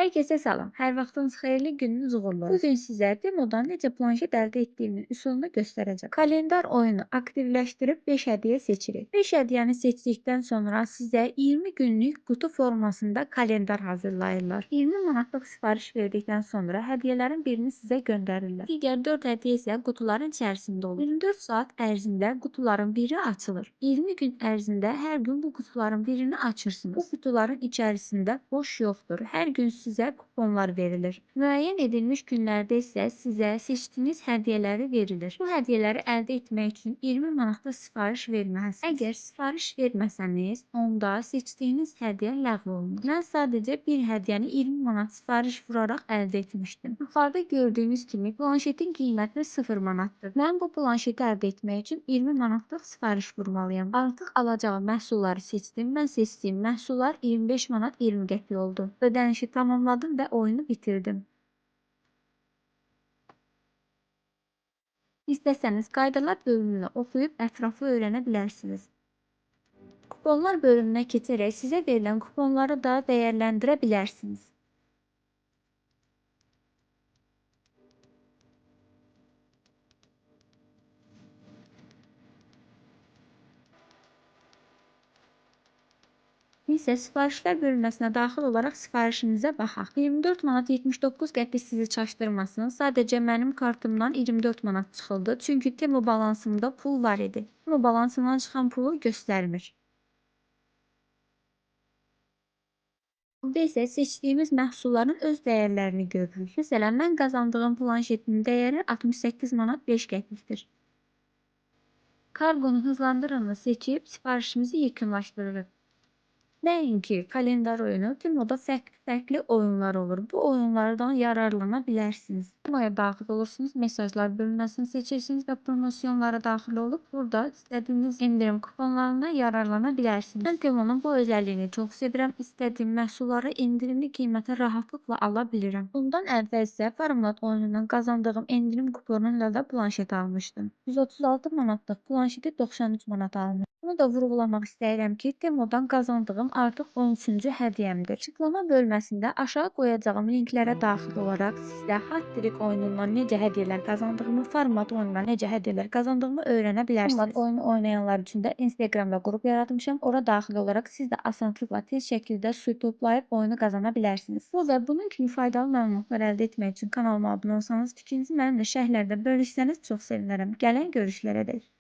Hər kəsə salam. Hər vaxtınız xeyirli, gününüz uğurlu olsun. Bu gün sizə demodan necə planşet əldə etdiyimin üsulunu göstərəcəm. Kalendar oyunu aktivləşdirib 5 hədiyyə seçirik. 5 hədiyyəni seçdikdən sonra sizə 20 günlük qutu formasında kalendar hazırlayırlar. 20 manatlıq sifariş verdikdən sonra hədiyyələrin birini sizə göndərirlər. Digər 4 hədiyyə isə qutuların içərisində olur. 24 saat ərzində qutuların biri açılır. 20 gün ərzində hər gün bu qutuların birini açırsınız. Bu qutuların içərisində boş yoxdur. Hər gün sizə kuponlar verilir. Müəyyən edilmiş günlərdə isə sizə seçdiyiniz hədiyyələri verilir. Bu hədiyyələri əldə etmək üçün 20 manatlıq sifariş verməlisiniz. Əgər sifariş verməsəniz, onda seçdiyiniz hədiyyə ləğv olunur. Mən sadəcə bir hədiyyəni 20 manat sifariş vuraraq əldə etmişdim. Yuxarıda gördüyünüz kimi planşetin qiyməti 0 manatdır. Mən bu planşeti əldə etmək üçün 20 manatlıq sifariş vurmalıyam. Artıq alacağım məhsulları seçdim. Mən seçdiyim məhsullar 25 manat 20 qəpik oldu. Ödənişi tamamladım və oyunu bitirdim. İstəsəniz qaydalar bölümünü oxuyub ətraflı öyrənə bilərsiniz. Kuponlar bölümünə keçərək sizə verilən kuponları da dəyərləndirə bilərsiniz. İsə sifarişlər bölməsinə daxil olaraq sifarişinizə baxaq. 24 manat 79 qəpik sizi çaşdırmasın. Sadəcə mənim kartımdan 24 manat çıxıldı. Çünki Temu balansımda pul var idi. Temu balansımdan çıxan pulu göstərmir. Burada isə seçdiyimiz məhsulların öz dəyərlərini görürük. Məsələn, mən qazandığım planşetin dəyəri 68 manat 5 qəpikdir. Karqonu hızlandırını seçib sifarişimizi yekunlaşdırırıq. Nəinki kalendar oyunu, Temoda fərqli oyunlar olur. Bu oyunlardan yararlana bilərsiniz. Temoya daxil olursunuz, mesajlar bölməsini seçirsiniz və promosyonlara daxil olub burada istədiyiniz endirim kuponlarına yararlana bilərsiniz. Mən Temonun bu özəlliyini çox sevirəm. İstədiyim məhsulları endirimli qiymətə rahatlıqla ala bilirəm. Bundan əvvəl isə Farmlat oyunundan qazandığım endirim kuponuyla da planşet almışdım. 136 manatlıq planşeti 93 manat almışdım. Bunu da vurğulamaq istəyirəm ki, Temodan qazandığım artıq 13-cü hədiyyəmdir. Açıqlama bölməsində aşağı qoyacağım linklərə daxil olaraq sizə Hat-Trick oyunundan necə hədiyyələr qazandığımı, Farmlat oyunundan necə hədiyyələr qazandığımı öyrənə bilərsiniz. Farmlat oyunu oynayanlar üçün də Instagramda qrup yaratmışam. Ora daxil olaraq siz də asanlıqla tez şəkildə su toplayıb oyunu qazana bilərsiniz. Bu və bunun kimi faydalı məlumatlar əldə etmək üçün kanalıma abunə olsanız, fikrinizi mənimlə şərhlərdə bölüşsəniz çox sevinərəm. Gələn görüşlərə dək.